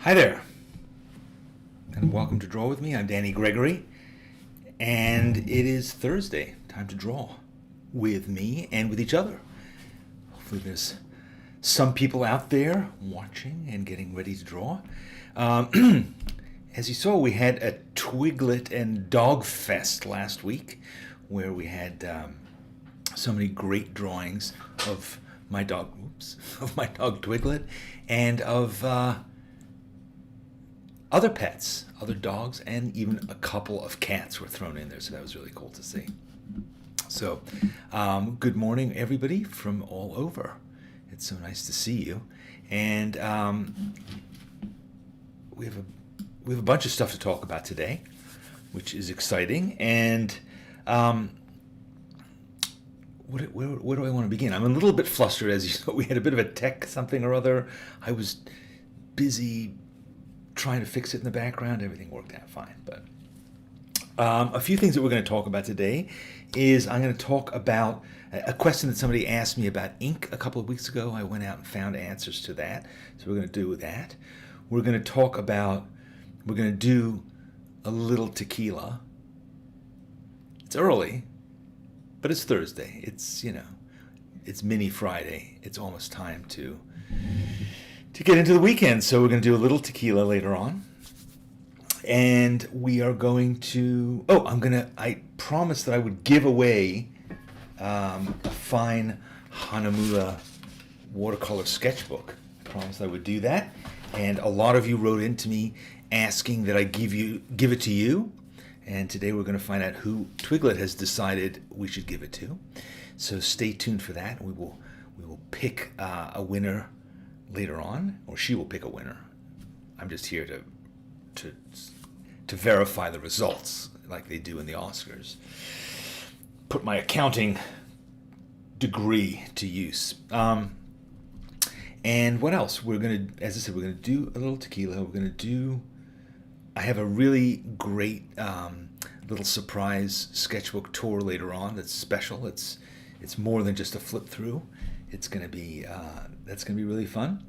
Hi there, and welcome to Draw With Me. I'm Danny Gregory, and it is Thursday. Time to draw with me and with each other. Hopefully there's some people out there watching and getting ready to draw. As you saw, we had a Twiglet and Dog Fest last week, where we had so many great drawings of my dog, Twiglet, and of other pets, other dogs, and even a couple of cats were thrown in there, so that was really cool to see. So, good morning, everybody from all over. It's so nice to see you, and we have a bunch of stuff to talk about today, which is exciting. And where do I want to begin? I'm a little bit flustered, as you saw. We had a bit of a tech something or other. I was busy trying to fix it in the background. Everything worked out fine. But a few things that we're going to talk about today is I'm going to talk about a question that somebody asked me about ink a couple of weeks ago. I went out and found answers to that. So we're going to do that. We're going to do a little tequila. It's early, but it's Thursday. It's mini Friday. It's almost time to get into the weekend. So we're going to do a little tequila later on. And we are going to, I promised that I would give away a fine Hahnemühle watercolor sketchbook. I promised I would do that. And a lot of you wrote into me asking that I give it to you. And today we're going to find out who Twiglet has decided we should give it to. So stay tuned for that. We will pick a winner later on, or she will pick a winner. I'm just here to verify the results, like they do in the Oscars. Put my accounting degree to use. And what else? We're gonna do a little tequila. I have a really great little surprise sketchbook tour later on. That's special. It's more than just a flip through. It's gonna be that's gonna be really fun.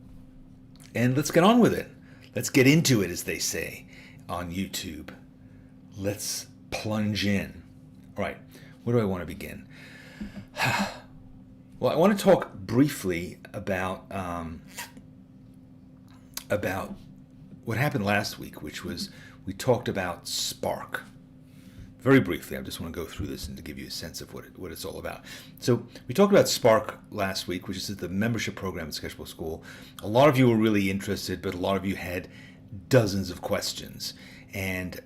And let's get on with it. Let's get into it, as they say on YouTube. Let's plunge in. All right. Where do I want to begin? Well, I want to talk briefly about what happened last week, which was we talked about Spark. Very briefly, I just want to go through this and to give you a sense of what it's all about. So we talked about Spark last week, which is the membership program at Sketchbook School. A lot of you were really interested, but a lot of you had dozens of questions. And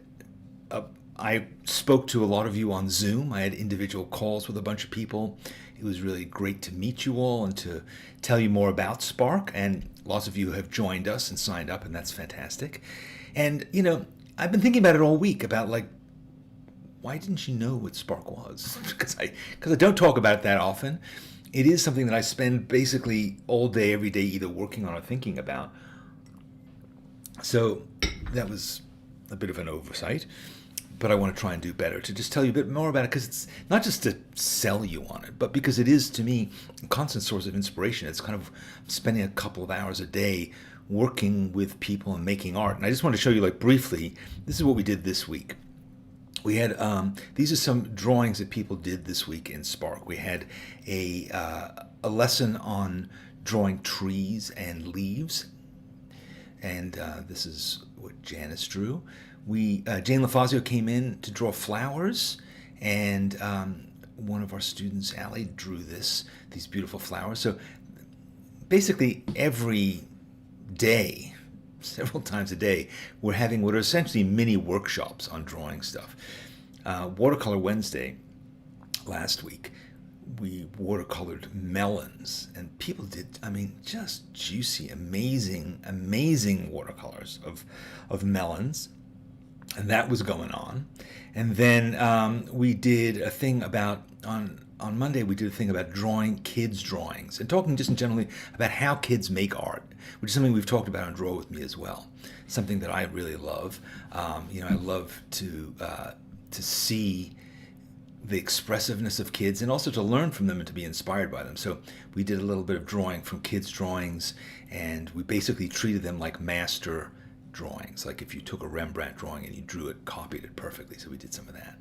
I spoke to a lot of you on Zoom. I had individual calls with a bunch of people. It was really great to meet you all and to tell you more about Spark. And lots of you have joined us and signed up, and that's fantastic. And, I've been thinking about it all week, about why didn't you know what Spark was? Because I don't talk about it that often. It is something that I spend basically all day, every day, either working on or thinking about. So that was a bit of an oversight. But I want to try and do better, to just tell you a bit more about it, because it's not just to sell you on it, but because it is, to me, a constant source of inspiration. It's kind of spending a couple of hours a day working with people and making art. And I just want to show you, briefly, this is what we did this week. We had, these are some drawings that people did this week in Spark. We had a lesson on drawing trees and leaves. And this is what Janice drew. Jane LaFazio came in to draw flowers, and one of our students, Allie, drew these beautiful flowers. So basically every day, several times a day, we're having what are essentially mini workshops on drawing stuff. Watercolor Wednesday last week, we watercolored melons, and people did, just juicy, amazing watercolors of melons. And that was going on. And then we did a thing on Monday, we did a thing about drawing kids' drawings and talking just in generally about how kids make art, which is something we've talked about on Draw With Me as well. Something that I really love. I love to see the expressiveness of kids and also to learn from them and to be inspired by them. So we did a little bit of drawing from kids' drawings, and we basically treated them like master drawings. Like if you took a Rembrandt drawing and you drew it, copied it perfectly. So we did some of that.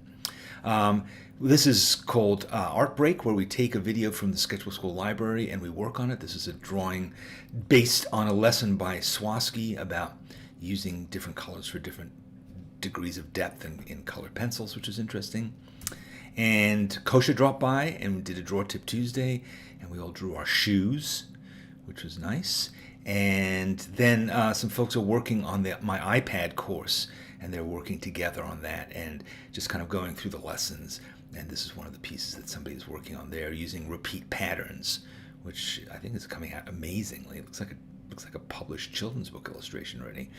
This is called Art Break, where we take a video from the Sketchbook School Library and we work on it. This is a drawing based on a lesson by Swansky about using different colors for different degrees of depth in colored pencils, which is interesting. And Kosha dropped by and we did a Draw Tip Tuesday, and we all drew our shoes, which was nice. And then some folks are working on my iPad course, and they're working together on that and just kind of going through the lessons. And this is one of the pieces that somebody's working on there, using repeat patterns, which I think is coming out amazingly. It looks like a published children's book illustration already.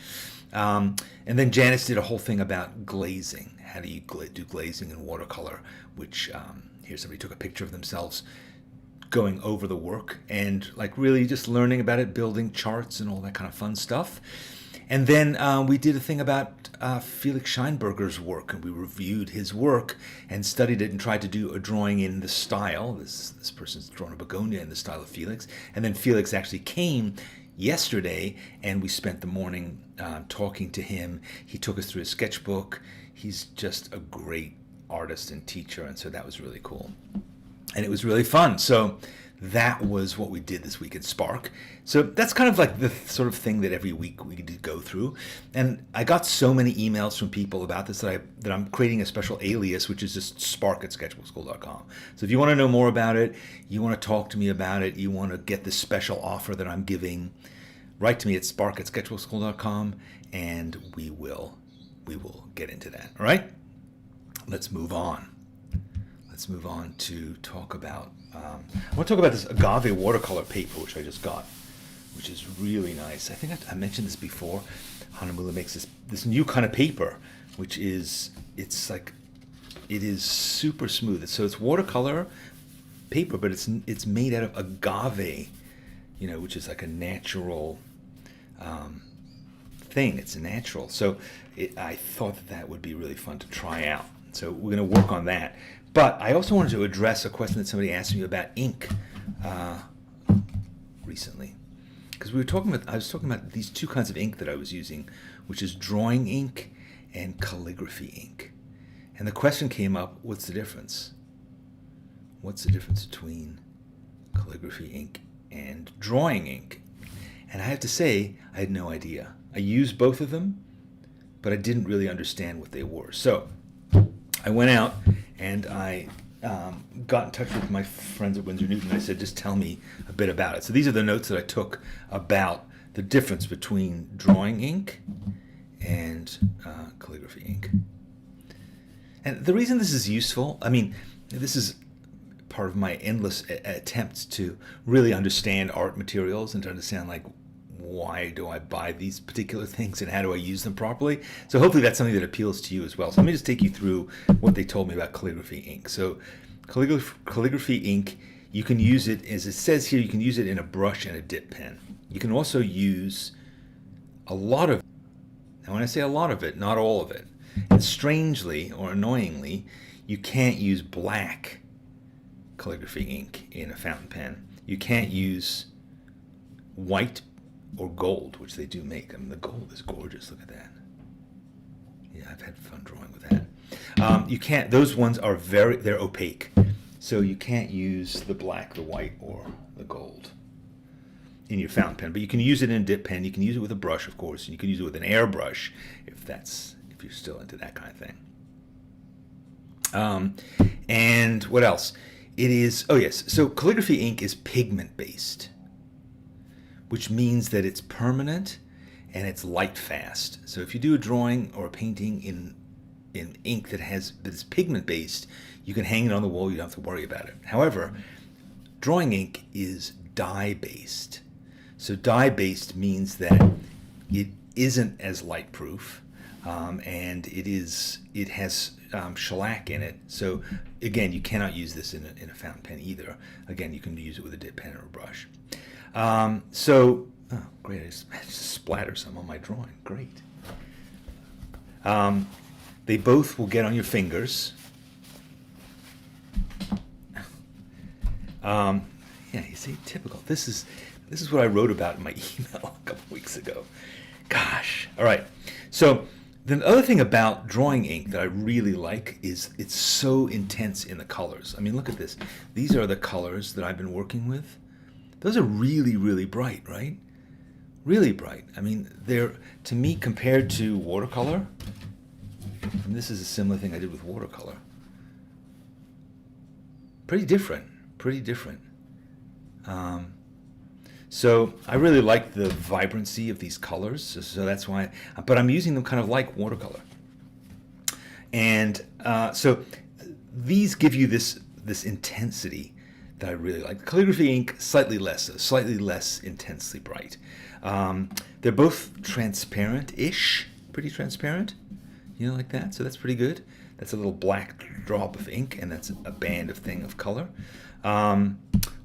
And then Janice did a whole thing about glazing. How do you do glazing in watercolor? Which here somebody took a picture of themselves going over the work and like really just learning about it, building charts and all that kind of fun stuff. And then we did a thing about Felix Scheinberger's work, and we reviewed his work and studied it and tried to do a drawing in the style. This person's drawn a begonia in the style of Felix. And then Felix actually came yesterday, and we spent the morning talking to him. He took us through his sketchbook. He's just a great artist and teacher, and so that was really cool. And it was really fun. So that was what we did this week at Spark. So that's kind of like the sort of thing that every week we did go through. And I got so many emails from people about this that I'm creating a special alias, which is just spark@sketchbookschool.com. So if you want to know more about it, you want to talk to me about it, you want to get this special offer that I'm giving, write to me at spark@sketchbookschool.com, and we will get into that. All right? Let's move on. Let's move on to talk about, I want to talk about this Agave watercolor paper, which I just got, which is really nice. I think I mentioned this before. Hahnemühle makes this new kind of paper, which is, it is super smooth. So it's watercolor paper, but it's made out of agave, which is like a natural thing. It's a natural. So I thought that would be really fun to try out. So we're going to work on that. But I also wanted to address a question that somebody asked me about ink recently, because I was talking about these two kinds of ink that I was using, which is drawing ink and calligraphy ink. And the question came up, what's the difference? What's the difference between calligraphy ink and drawing ink? And I have to say, I had no idea. I used both of them, but I didn't really understand what they were. So I went out and I got in touch with my friends at Winsor and Newton. I said, just tell me a bit about it. So these are the notes that I took about the difference between drawing ink and calligraphy ink. And the reason this is useful, this is part of my endless attempts to really understand art materials and to understand why do I buy these particular things and how do I use them properly. So hopefully that's something that appeals to you as well. So let me just take you through what they told me about calligraphy ink. So calligraphy ink, you can use it, as it says here, you can use it in a brush and a dip pen. You can also use a lot of, and when I say a lot of it, not all of it. And strangely or annoyingly, you can't use black calligraphy ink in a fountain pen. You can't use white or gold, which they do make. The gold is gorgeous. Look at that. Yeah, I've had fun drawing with that. You can't. Those ones are they're opaque, so you can't use the black, the white, or the gold in your fountain pen. But you can use it in a dip pen. You can use it with a brush, of course, and you can use it with an airbrush if you're still into that kind of thing. And what else? It is. Oh yes. So calligraphy ink is pigment based, which means that it's permanent and it's light fast. So if you do a drawing or a painting in ink that is pigment based, you can hang it on the wall, you don't have to worry about it. However, drawing ink is dye based. So dye based means that it isn't as light proof, and it has shellac in it. So again, you cannot use this in a fountain pen either. Again, you can use it with a dip pen or a brush. Oh great, I just splatter some on my drawing, great. They both will get on your fingers. Yeah, you see, typical. This is what I wrote about in my email a couple weeks ago. Gosh. All right. So the other thing about drawing ink that I really like is it's so intense in the colors. I mean, look at this. These are the colors that I've been working with. Those are really, really bright, right? Really bright. I mean, they're, to me, compared to watercolor, and this is a similar thing I did with watercolor. Pretty different. Pretty different. So I really like the vibrancy of these colors, so that's why, but I'm using them kind of like watercolor. And so these give you this intensity that I really like. Calligraphy ink, slightly less intensely bright. They're both transparent-ish, pretty transparent, you know, like that, so that's pretty good. That's a little black drop of ink, and that's a band of thing of color.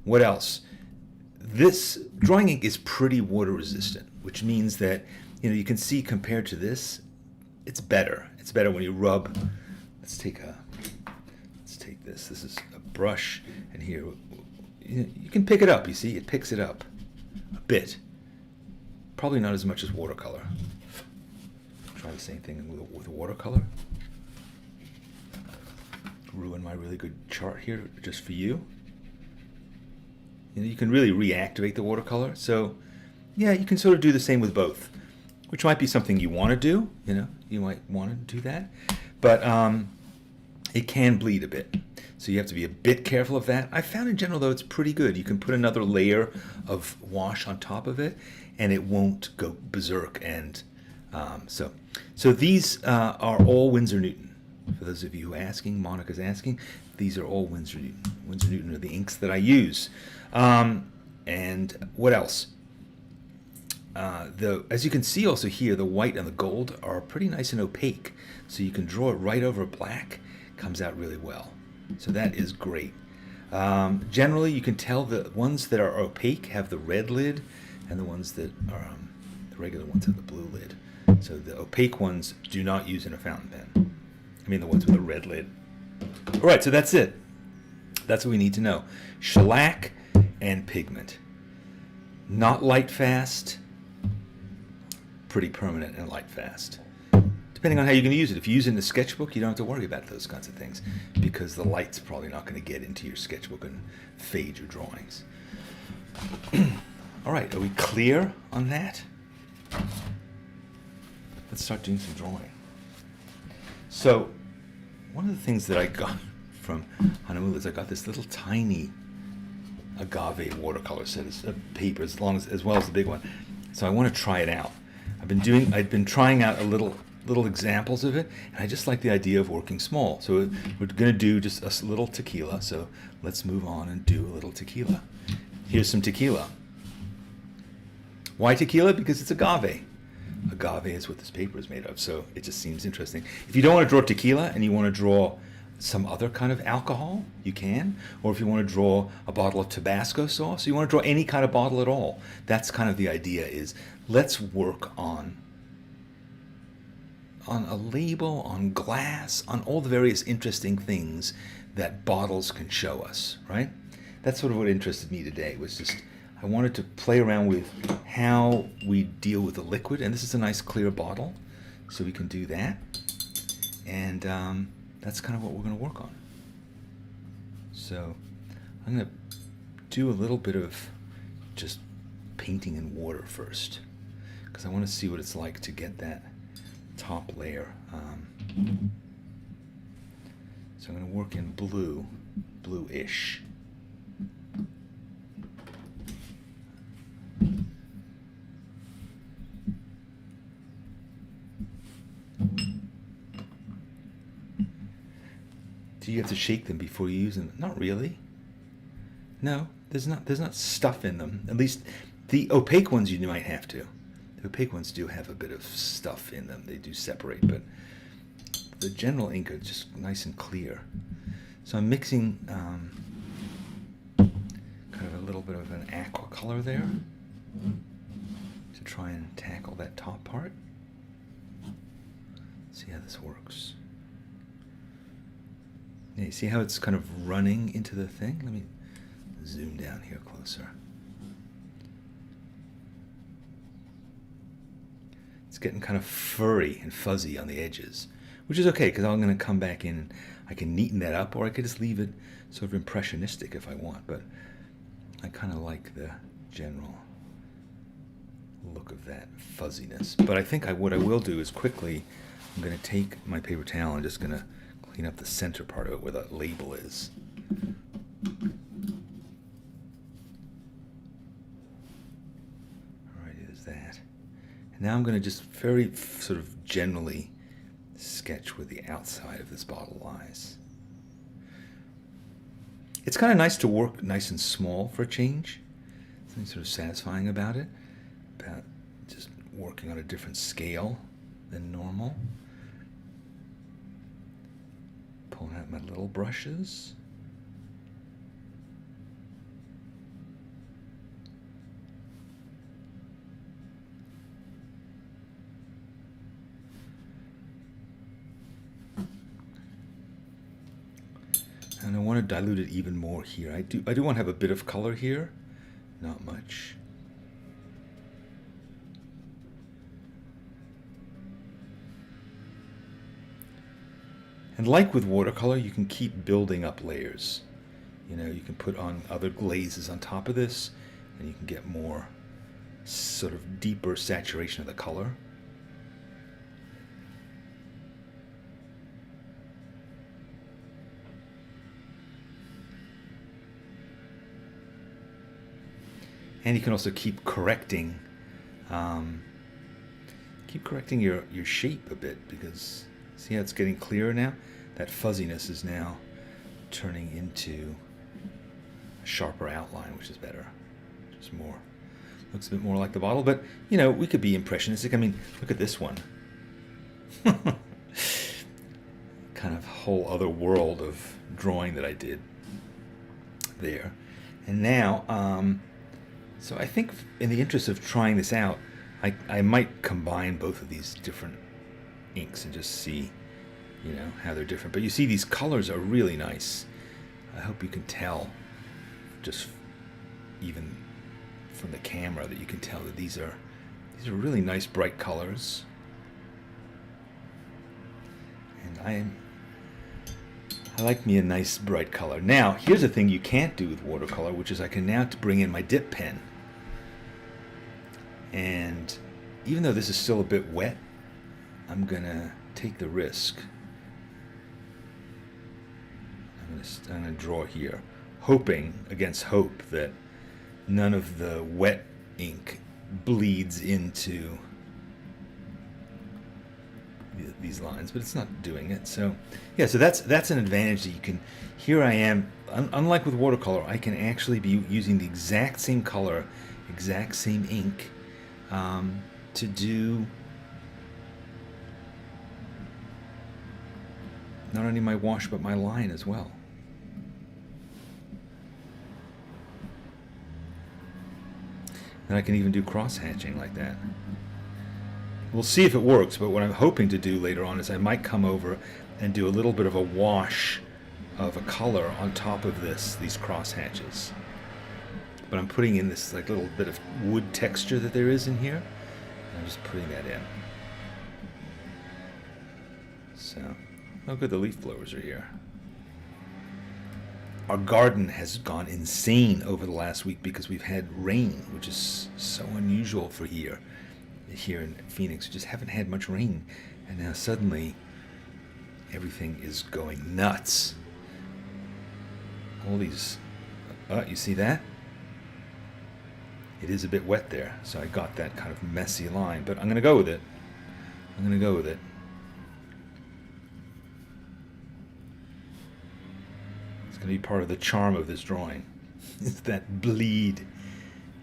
What else? This drawing ink is pretty water resistant, which means that, you know, you can see compared to this, it's better. It's better when you rub. Let's take this. This is a brush, and here you can pick it up. You see, it picks it up a bit. Probably not as much as watercolor. Try the same thing with watercolor. Ruin my really good chart here just for you. You know, you can really reactivate the watercolor. So, yeah, you can sort of do the same with both, which might be something you want to do. You know, you might want to do that, but it can bleed a bit. So you have to be a bit careful of that. I found in general, though, it's pretty good. You can put another layer of wash on top of it, and it won't go berserk. And so these are all Winsor Newton. For those of you who are asking, Monica's asking, these are all Winsor Newton. Winsor Newton are the inks that I use. And what else? As you can see also here, the white and the gold are pretty nice and opaque. So you can draw it right over black. Comes out really well. So that is great. Generally, you can tell the ones that are opaque have the red lid, and the ones that are the regular ones have the blue lid. So the opaque ones do not use in a fountain pen. I mean the ones with the red lid. All right, so that's it. That's what we need to know. Shellac and pigment. Not light fast, pretty permanent and light fast. Depending on how you're going to use it. If you use it in the sketchbook, you don't have to worry about those kinds of things because the light's probably not going to get into your sketchbook and fade your drawings. All right, are we clear on that? Let's start doing some drawing. So, one of the things that I got from Hahnemühle is I got this little tiny agave watercolor set of paper, as well as the big one. So I want to try it out. I've been trying out little examples of it, and I just like the idea of working small. So we're going to do just a little tequila. So let's move on and do a little tequila. Here's some tequila. Why tequila? Because it's agave. Agave is what this paper is made of, so it just seems interesting. If you don't want to draw tequila and you want to draw some other kind of alcohol, you can. Or if you want to draw a bottle of Tabasco sauce, you want to draw any kind of bottle at all. That's kind of the idea, is let's work on a label, on glass, on all the various interesting things that bottles can show us, right? That's sort of what interested me today, was just I wanted to play around with how we deal with the liquid, and this is a nice clear bottle, so we can do that. And that's kind of what we're going to work on. So I'm going to do a little bit of just painting in water first, because I want to see what it's like to get that top layer. So I'm going to work in bluish. Do you have to shake them before you use them? Not really. No, there's not stuff in them. At least the opaque ones you might have to. The opaque ones do have a bit of stuff in them. They do separate, but the general ink are just nice and clear. So I'm mixing kind of a little bit of an aqua color there to try and tackle that top part. See how this works. Yeah, you see how it's kind of running into the thing? Let me zoom down here closer. it's getting kind of furry and fuzzy on the edges, which is okay because I'm going to come back in and I can neaten that up, or I could just leave it sort of impressionistic if I want, but I kind of like the general look of that fuzziness. But I think what I will do is quickly, I'm going to take my paper towel and just going to clean up the center part of it where that label is. Alright, there's that. And now I'm going to just very sort of generally sketch where the outside of this bottle lies. It's kind of nice to work nice and small for a change. Something sort of satisfying about it. About just working on a different scale than normal. Pulling out my little brushes. And I want to dilute it even more here. I do want to have a bit of color here, not much. And like with watercolor, you can keep building up layers. You know, you can put on other glazes on top of this, and you can get more sort of deeper saturation of the color. And you can also keep correcting your shape a bit, because see how it's getting clearer now? That fuzziness is now turning into a sharper outline, which is better. Just more, looks a bit more like the bottle, but you know, we could be impressionistic. I mean, look at this one. Kind of whole other world of drawing that I did there. And now, so I think in the interest of trying this out, I might combine both of these different inks and just see, you know, how they're different. But you see these colors are really nice. I hope you can tell, just even from the camera, that you can tell that these are really nice bright colors. And I like me a nice bright color. Now, here's a thing you can't do with watercolor, which is I can now bring in my dip pen. And even though this is still a bit wet, I'm gonna take the risk. I'm gonna draw here, hoping against hope that none of the wet ink bleeds into these lines, but it's not doing it. So yeah, so that's an advantage that you can. Here I am, unlike with watercolor, I can actually be using the exact same color, exact same ink, to do not only my wash but my line as well. And I can even do cross hatching like that. We'll see if it works, but what I'm hoping to do later on is I might come over and do a little bit of a wash of a color on top of these cross hatches. But I'm putting in this like little bit of wood texture that there is in here. And I'm just putting that in. So, oh good, the leaf blowers are here. Our garden has gone insane over the last week because we've had rain, which is so unusual for here in Phoenix. We just haven't had much rain, and now suddenly everything is going nuts. All these, you see that? It is a bit wet there, so I got that kind of messy line, but I'm gonna go with it. I'm gonna go with it. It's gonna be part of the charm of this drawing. It's that bleed.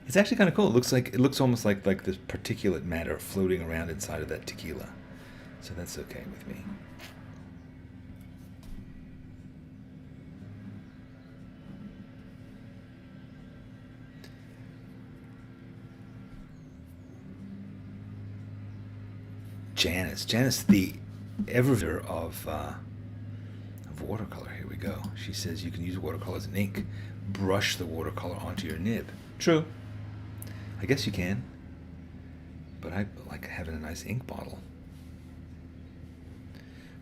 It's actually kind of cool. It looks almost like this particulate matter floating around inside of that tequila. So that's okay with me. Janice, the ever of watercolor. Here we go. She says you can use watercolor as an ink. Brush the watercolor onto your nib. True. I guess you can. but I like having a nice ink bottle.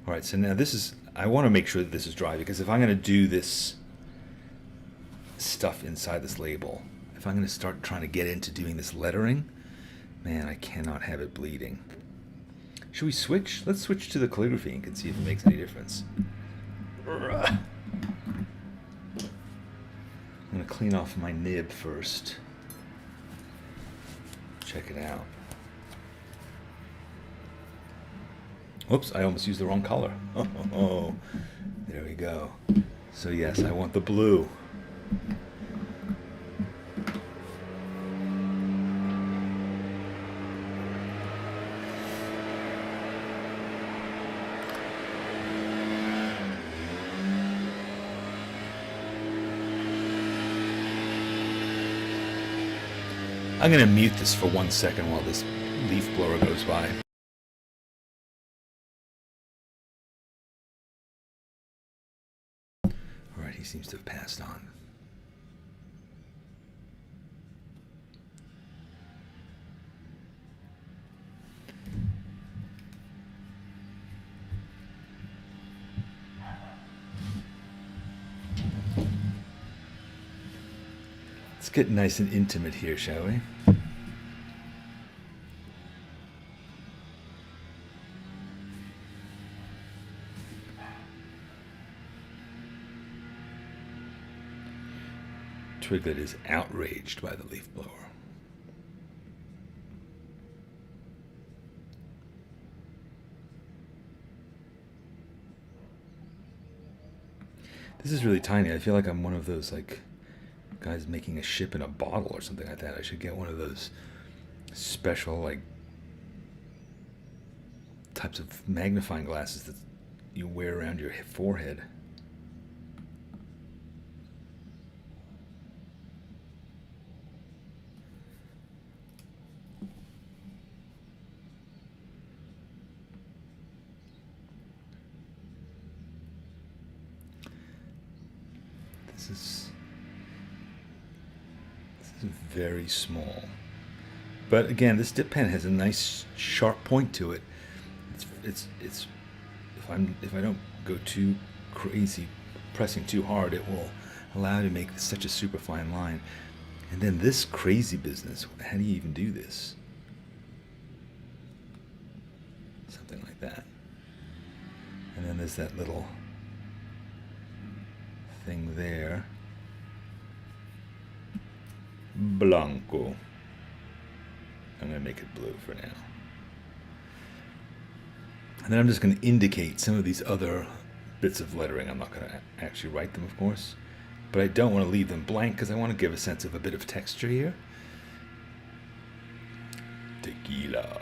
All right, so now this is, I want to make sure that this is dry, because if I'm going to do this stuff inside this label, if I'm going to start trying to get into doing this lettering, man, I cannot have it bleeding. Should we switch? Let's switch to the calligraphy ink and see if it makes any difference. I'm going to clean off my nib first. Check it out. Whoops, I almost used the wrong color. Oh, there we go. So yes, I want the blue. I'm going to mute this for 1 second while this leaf blower goes by. All right, he seems to have passed on. Let's get nice and intimate here, shall we? Twiglet is outraged by the leaf blower. This is really tiny. I feel like I'm one of those like guys making a ship in a bottle or something like that. I should get one of those special like types of magnifying glasses that you wear around your forehead. This is very small, but again, this dip pen has a nice sharp point to it. It's if I don't go too crazy pressing too hard, it will allow you to make such a super fine line. And then this crazy business, how do you even do this? Something like that. And then there's that little thing there. Blanco. I'm going to make it blue for now. And then I'm just going to indicate some of these other bits of lettering. I'm not going to actually write them, of course. But I don't want to leave them blank because I want to give a sense of a bit of texture here. Tequila.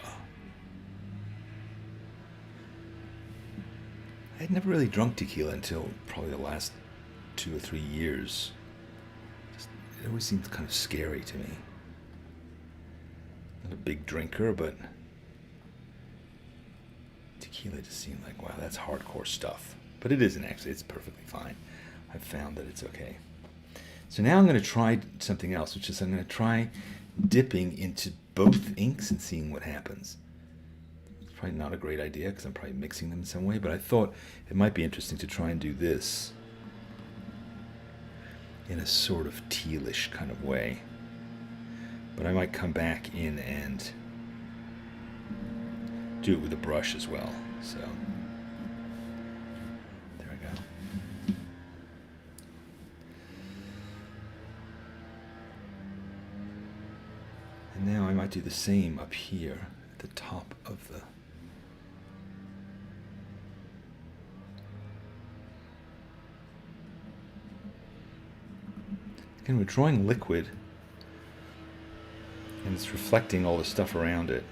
I had never really drunk tequila until probably the last 2 or 3 years. It always seems kind of scary to me. Not a big drinker, but tequila just seemed like, wow, that's hardcore stuff. But it isn't actually. It's perfectly fine. I've found that it's okay. So now I'm going to try something else, which is I'm going to try dipping into both inks and seeing what happens. It's probably not a great idea because I'm probably mixing them in some way, but I thought it might be interesting to try and do this in a sort of tealish kind of way. But I might come back in and do it with a brush as well. So there we go. And now I might do the same up here at the top of the we're drawing liquid, and it's reflecting all the stuff around it.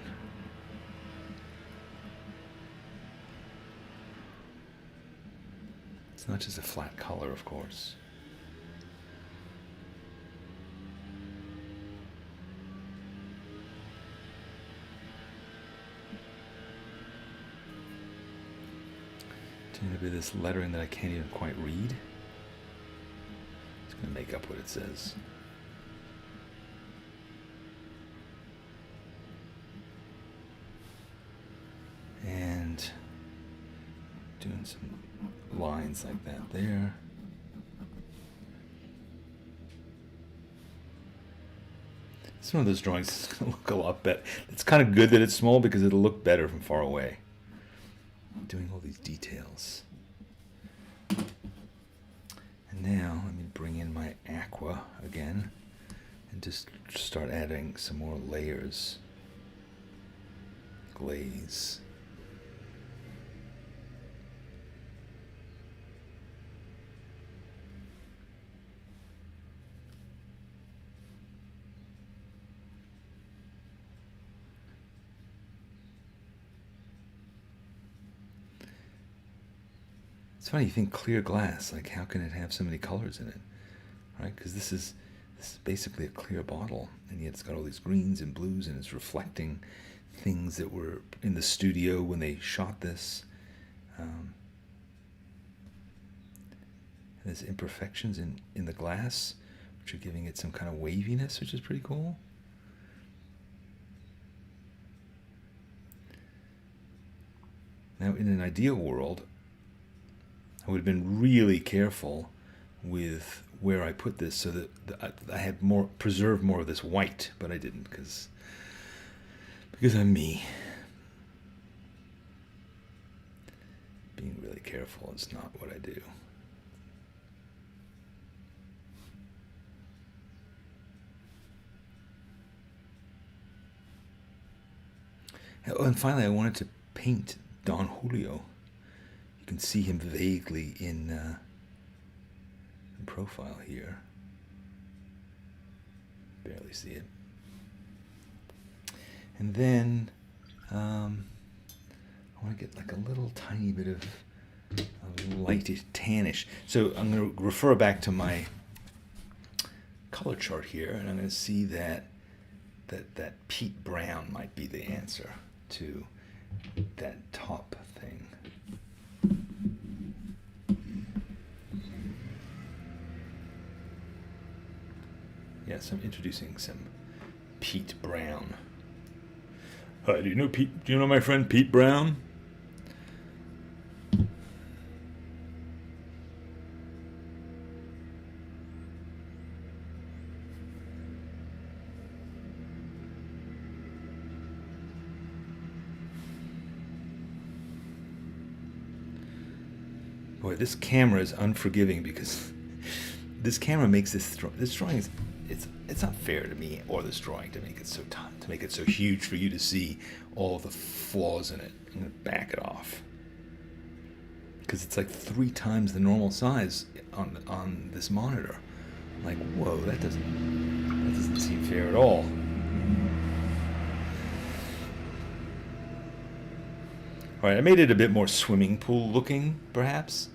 It's not just a flat color, of course. Doing a bit of this lettering that I can't even quite read. Going to make up what it says. doing some lines like that there. It's one of those drawings that's going to look a lot better. It's kind of good that it's small because it'll look better from far away. Doing all these details. And now let me bring in my aqua again and just start adding some more layers. Glaze. It's funny, you think clear glass, like how can it have so many colors in it, right? Because this is basically a clear bottle, and yet it's got all these greens and blues, and it's reflecting things that were in the studio when they shot this. There's imperfections in the glass, which are giving it some kind of waviness, which is pretty cool. Now, in an ideal world, I would have been really careful with where I put this so that I had preserved more of this white, but I didn't because I'm me. Being really careful is not what I do. Oh, and finally, I wanted to paint Don Julio. You can see him vaguely in profile here. Barely see it. And then I want to get like a little tiny bit of lightish tannish. So I'm going to refer back to my color chart here, and I'm going to see that peat brown might be the answer to that top thing. Yes, I'm introducing some peat brown. Hi, do you know Pete? Do you know my friend Pete Brown? Boy, this camera is unforgiving because this camera makes this drawing is it's not fair to me or this drawing to make it so huge for you to see all the flaws in it. I'm gonna back it off because it's like 3 times the normal size on this monitor. Like, whoa, that doesn't seem fair at all. All right, I made it a bit more swimming pool looking, perhaps.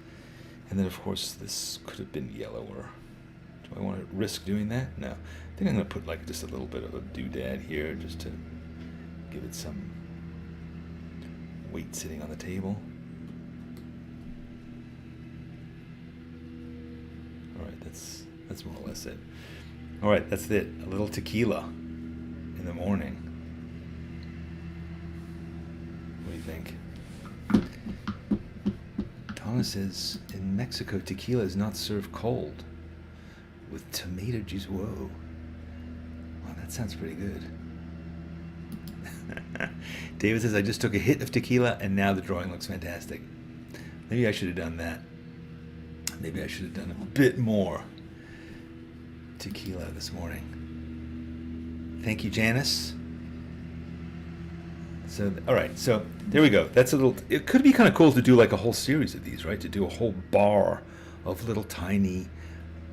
And then, of course, this could have been yellower. Do I want to risk doing that? No. I think I'm going to put like just a little bit of a doodad here just to give it some weight sitting on the table. All right, that's more or less it. All right, that's it. A little tequila in the morning. What do you think? Donna says, in Mexico, tequila is not served cold with tomato juice. Whoa. Wow, that sounds pretty good. David says, I just took a hit of tequila and now the drawing looks fantastic. Maybe I should have done that. Maybe I should have done a bit more tequila this morning. Thank you, Janice. So, all right, so there we go. That's a little, it could be kind of cool to do like a whole series of these, right? To do a whole bar of little tiny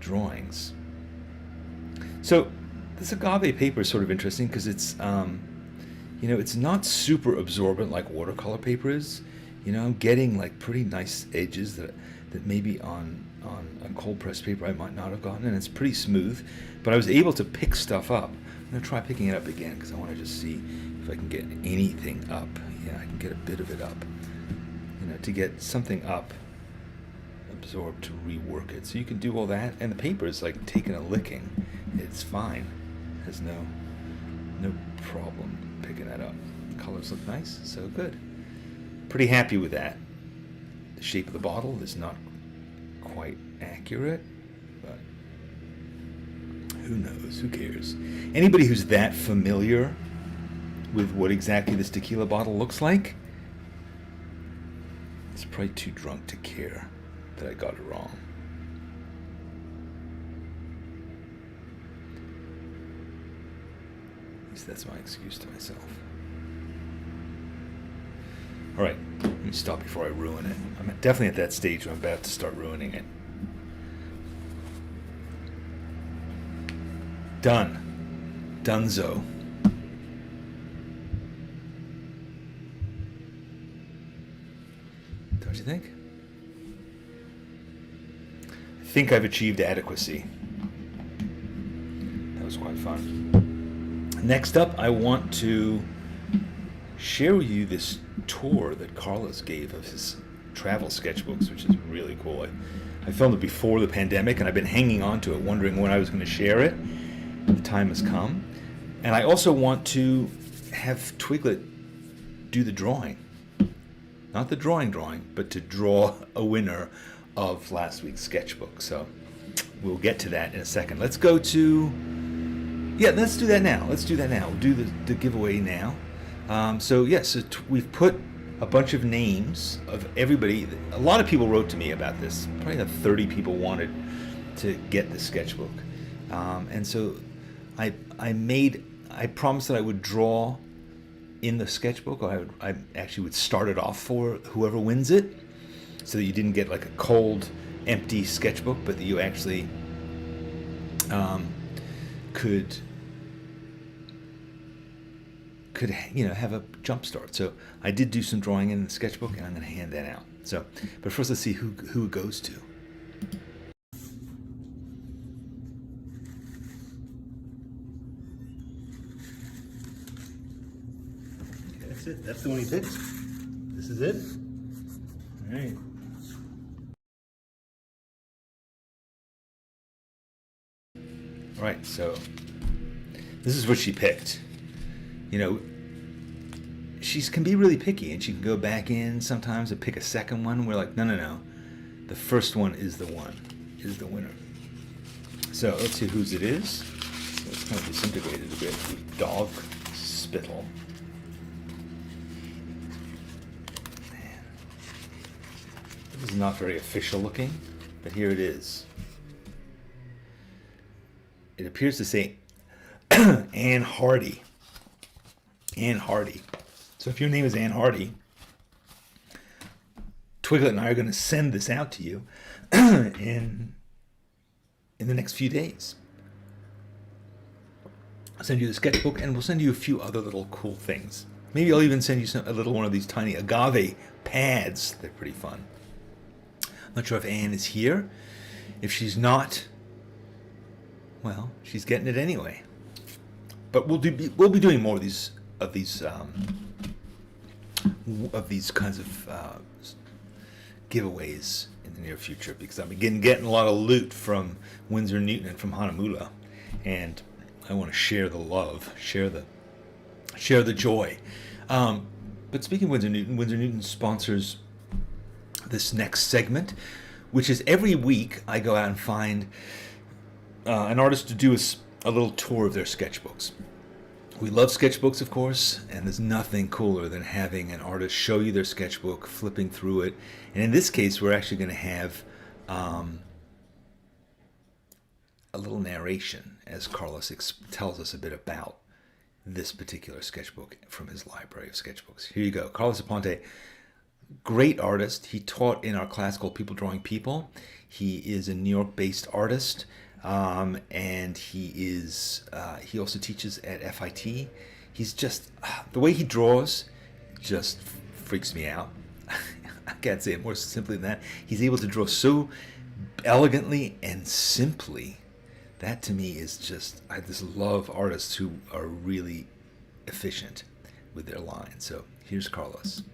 drawings. So this agave paper is sort of interesting because it's, it's not super absorbent like watercolor paper is. I'm getting like pretty nice edges that maybe on a cold pressed paper I might not have gotten, and it's pretty smooth. But I was able to pick stuff up. I'm gonna try picking it up again because I want to just see if I can get anything up. Yeah, I can get a bit of it up. To get something up, absorbed to rework it. So you can do all that, and the paper is like taking a licking. It's fine. Has no problem picking that up. The colors look nice, so good. Pretty happy with that. The shape of the bottle is not quite accurate, but who knows? Who cares? Anybody who's that familiar with what exactly this tequila bottle looks like is probably too drunk to care that I got it wrong. At least that's my excuse to myself. All right, let me stop before I ruin it. I'm definitely at that stage where I'm about to start ruining it. Done. Dunzo. Don't you think? I think I've achieved adequacy. That was quite fun. Next up, I want to share with you this tour that Carlos gave of his travel sketchbooks, which is really cool. I filmed it before the pandemic, and I've been hanging on to it, wondering when I was going to share it. The time has come. And I also want to have Twiglet do the drawing. Not the drawing, but to draw a winner of last week's sketchbook. So we'll get to that in a second. Let's go to... Yeah, let's do that now. We'll do the giveaway now. We've put a bunch of names of everybody. A lot of people wrote to me about this. Probably 30 people wanted to get the sketchbook. And so I promised that I would draw in the sketchbook. I actually would start it off for whoever wins it, so that you didn't get like a cold, empty sketchbook, but that you actually could have a jump start. So I did do some drawing in the sketchbook, and I'm going to hand that out. So, but first let's see who it goes to. That's it. That's the one he picked. This is it. All right. All right. So this is what she picked. She can be really picky, and she can go back in sometimes and pick a second one. We're like, no. The first one is the winner. So let's see whose it is. So it's kind of disintegrated a bit with dog spittle. Man. This is not very official looking, but here it is. It appears to say Anne Hardy. Anne Hardy. So if your name is Anne Hardy, Twiglet and I are going to send this out to you in the next few days. I'll send you the sketchbook, and we'll send you a few other little cool things. Maybe I'll even send you a little one of these tiny agave pads. They're pretty fun. I'm not sure if Anne is here. If she's not, well, she's getting it anyway. But we'll be doing more of these kinds of giveaways in the near future, because I've been getting a lot of loot from Winsor and Newton and from Hahnemühle, and I want to share the love, share the joy. But speaking of Winsor Newton sponsors this next segment, which is every week I go out and find an artist to do a little tour of their sketchbooks. We love sketchbooks, of course, and there's nothing cooler than having an artist show you their sketchbook, flipping through it. And in this case, we're actually going to have a little narration as Carlos tells us a bit about this particular sketchbook from his library of sketchbooks. Here you go. Carlos Aponte, great artist. He taught in our class called People Drawing People. He is a New York-based artist. And he also teaches at FIT. He's just, the way he draws just freaks me out. I can't say it more simply than that. He's able to draw so elegantly and simply. That to me is just, I just love artists who are really efficient with their lines. So here's Carlos.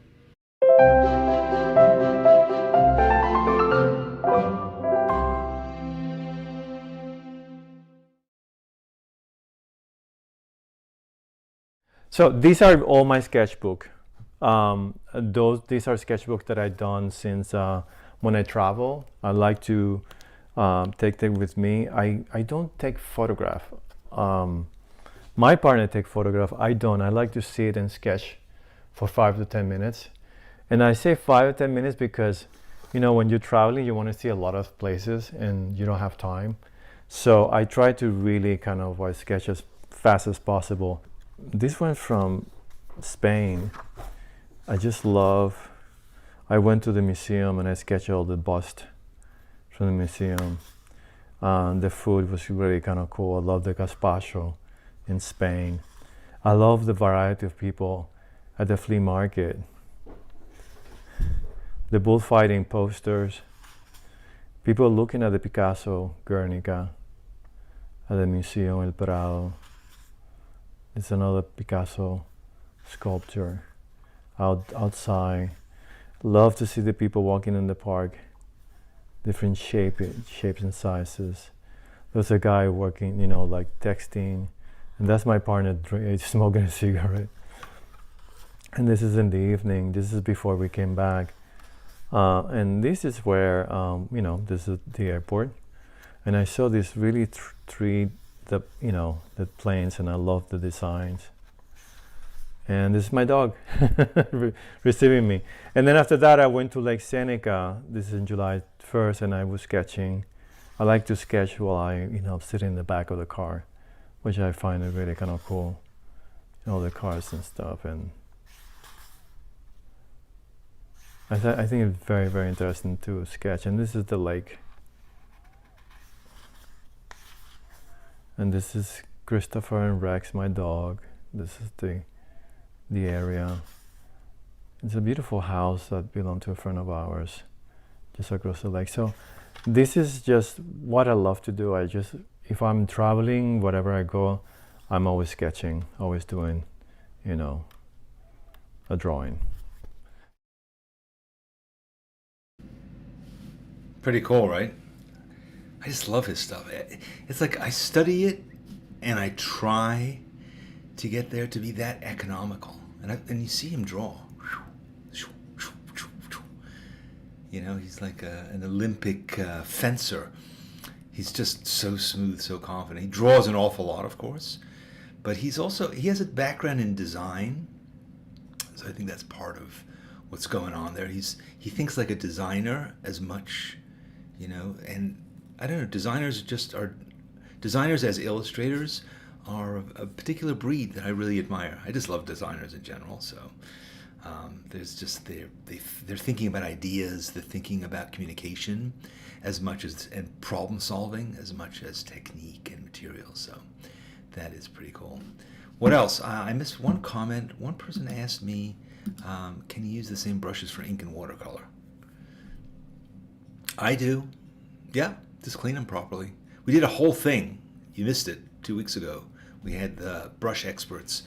So these are all my sketchbook. These are sketchbooks that I've done since when I travel. I like to take them with me. I don't take photograph. My partner take photograph. I don't. I like to sit and sketch for 5 to 10 minutes. And I say 5 to 10 minutes because, when you're traveling, you want to see a lot of places and you don't have time. So I try to really kind of sketch as fast as possible. This one from Spain. I just love. I went to the museum and I sketched all the bust from the museum. The food was really kind of cool. I love the gazpacho in Spain. I love the variety of people at the flea market. The bullfighting posters. People looking at the Picasso Guernica at the Museum El Prado. It's another Picasso sculpture outside. Love to see the people walking in the park, different shapes and sizes. There's a guy working, texting, and that's my partner smoking a cigarette. And this is in the evening. This is before we came back. And this is where, this is the airport. And I saw this really the planes, and I love the designs. And this is my dog receiving me. And then after that, I went to Lake Seneca. This is in July 1st, and I was sketching. I like to sketch while I, sit in the back of the car, which I find it really kind of cool. All the cars and stuff. And I think it's very, very interesting to sketch. And this is the lake. And this is Christopher and Rex, my dog. This is the area. It's a beautiful house that belonged to a friend of ours just across the lake. So this is just what I love to do. If I'm traveling, wherever I go, I'm always sketching, always doing, a drawing. Pretty cool, right? I just love his stuff. It's like I study it and I try to get there to be that economical. And you see him draw. He's like an Olympic fencer. He's just so smooth, so confident. He draws an awful lot, of course. But he has a background in design. So I think that's part of what's going on there. He thinks like a designer as much, and I don't know, designers as illustrators are a particular breed that I really admire. I just love designers in general. So there's just they're thinking about ideas, they're thinking about communication as much as and problem solving as much as technique and materials. So that is pretty cool. What else? I missed one comment. One person asked me, "Can you use the same brushes for ink and watercolor?" I do. Yeah, just clean them properly. We did a whole thing. You missed it 2 weeks ago. We had the brush experts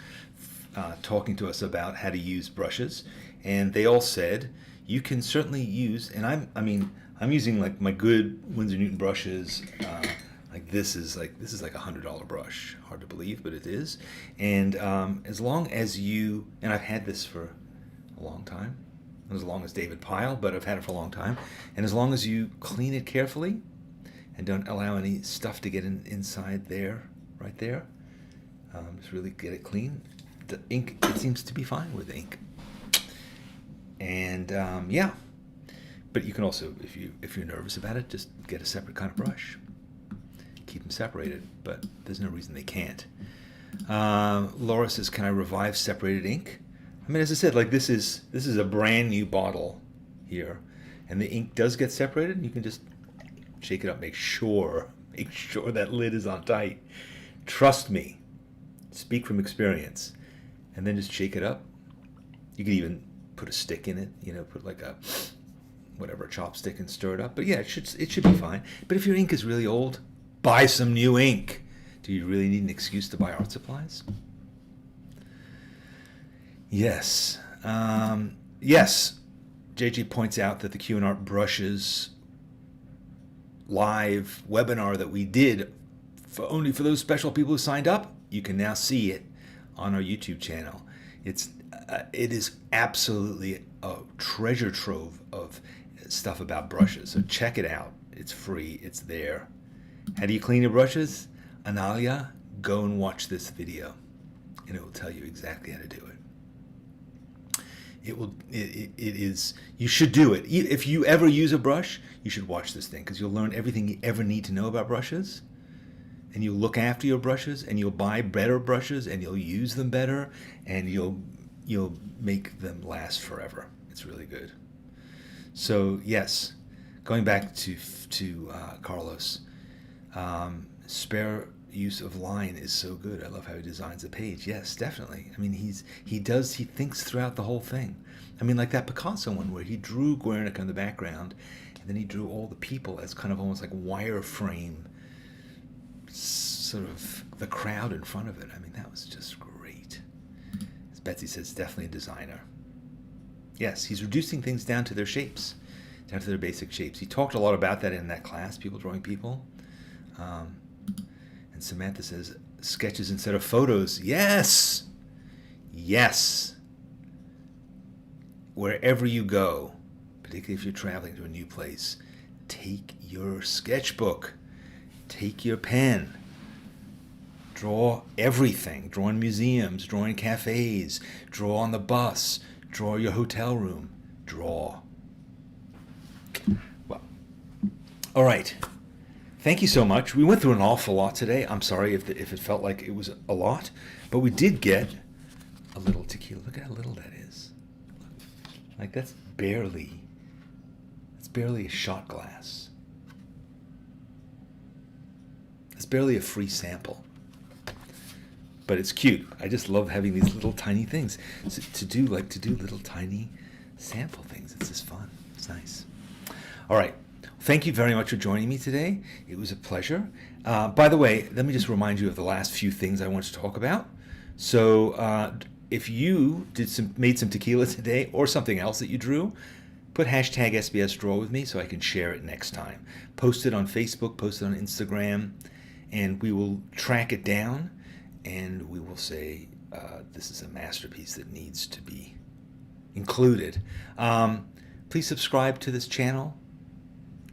talking to us about how to use brushes, and they all said you can certainly use. And I'm using like my good Winsor and Newton brushes. This is like $100 brush. Hard to believe, but it is. And as long as and I've had this for a long time. Not as long as David Pyle, but I've had it for a long time. And as long as you clean it carefully and don't allow any stuff to get inside there, right there, just really get it clean. The ink, it seems to be fine with ink. And yeah, but you can also, if you're nervous about it, just get a separate kind of brush. Keep them separated, but there's no reason they can't. Laura says, "Can I revive separated ink?" As I said, this is a brand new bottle here, and the ink does get separated. You can just shake it up, make sure that lid is on tight. Trust me, speak from experience, and then just shake it up. You could even put a stick in it, put like a chopstick and stir it up. But yeah, it should be fine. But if your ink is really old, buy some new ink. Do you really need an excuse to buy art supplies? Yes. Yes. JJ points out that the Q&Art Brushes live webinar that we did only for those special people who signed up, you can now see it on our YouTube channel. It's it is absolutely a treasure trove of stuff about brushes. So check it out. It's free. It's there. How do you clean your brushes? Analia, go and watch this video, and it will tell you exactly how to do it. It is, you should do it. If you ever use a brush, you should watch this thing, because you'll learn everything you ever need to know about brushes, and you'll look after your brushes, and you'll buy better brushes, and you'll use them better, and you'll make them last forever. It's really good. So yes, going back to Carlos, spare use of line is so good. I love how he designs a page. Yes, definitely. I mean, he thinks throughout the whole thing. I mean, like that Picasso one where he drew Guernica in the background, and then he drew all the people as kind of almost like wireframe, sort of the crowd in front of it. I mean, that was just great. As Betsy says, definitely a designer. Yes, he's reducing things down to their shapes, down to their basic shapes. He talked a lot about that in that class, People Drawing People. And Samantha says, sketches instead of photos. Yes! Yes! Wherever you go, particularly if you're traveling to a new place, take your sketchbook. Take your pen. Draw everything. Draw in museums, draw in cafes, draw on the bus, draw your hotel room. Draw. Well, all right. Thank you so much. We went through an awful lot today. I'm sorry if it felt like it was a lot, but we did get a little tequila. Look at how little that is. Like that's barely a shot glass. It's barely a free sample. But it's cute. I just love having these little tiny things to do little tiny sample things. It's just fun. It's nice. All right. Thank you very much for joining me today. It was a pleasure. By the way, let me just remind you of the last few things I want to talk about. So if you made some tequila today or something else that you drew, put hashtag SBS Draw with me so I can share it next time. Post it on Facebook, post it on Instagram, and we will track it down, and we will say this is a masterpiece that needs to be included. Please subscribe to this channel.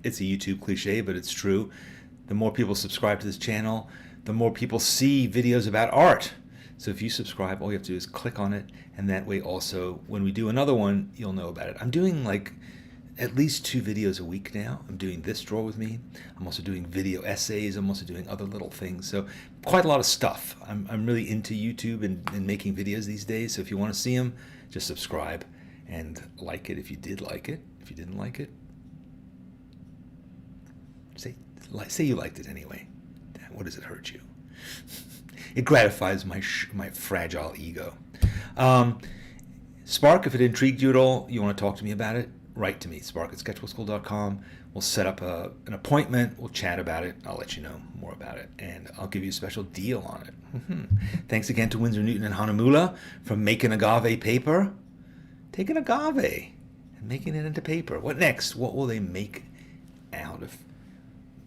It's a YouTube cliche, but it's true. The more people subscribe to this channel, the more people see videos about art. So if you subscribe, all you have to do is click on it, and that way also, when we do another one, you'll know about it. I'm doing like at least 2 videos a week now. I'm doing this Draw with me. I'm also doing video essays. I'm also doing other little things. So quite a lot of stuff. I'm really into YouTube and making videos these days. So if you want to see them, just subscribe and like it if you did like it. If you didn't like it, say you liked it anyway. What does it hurt you? It gratifies my fragile ego. Spark, if it intrigued you at all, you want to talk to me about it, write to me, spark@sketchbookschool.com. We'll set up an appointment. We'll chat about it. I'll let you know more about it, and I'll give you a special deal on it. Thanks again to Winsor, Newton, and Hahnemühle for making agave paper. Taking agave and making it into paper. What next? What will they make out of?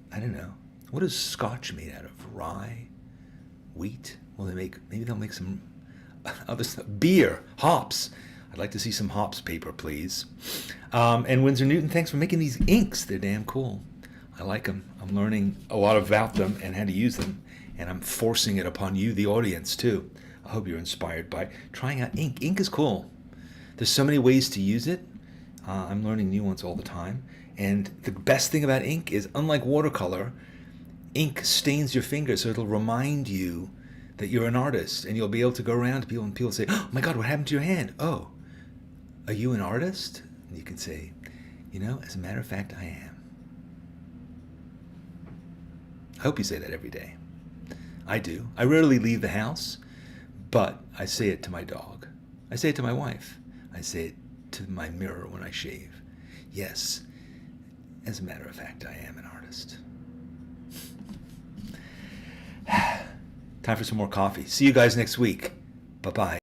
I don't know. What is Scotch made out of? Rye? Wheat? Maybe they'll make some other stuff. Beer, hops. I'd like to see some hops paper, please. And Winsor Newton, thanks for making these inks. They're damn cool. I like them. I'm learning a lot about them and how to use them, and I'm forcing it upon you, the audience, too. I hope you're inspired by trying out ink. Ink is cool. There's so many ways to use it. I'm learning new ones all the time. And the best thing about ink is, unlike watercolor, ink stains your fingers, so it'll remind you that you're an artist, and you'll be able to go around to people, and people say, "Oh my God, what happened to your hand? Oh, are you an artist?" And you can say, as a matter of fact, I am. I hope you say that every day. I do. I rarely leave the house, but I say it to my dog. I say it to my wife. I say it to my mirror when I shave. Yes, as a matter of fact, I am an artist. Time for some more coffee. See you guys next week. Bye-bye.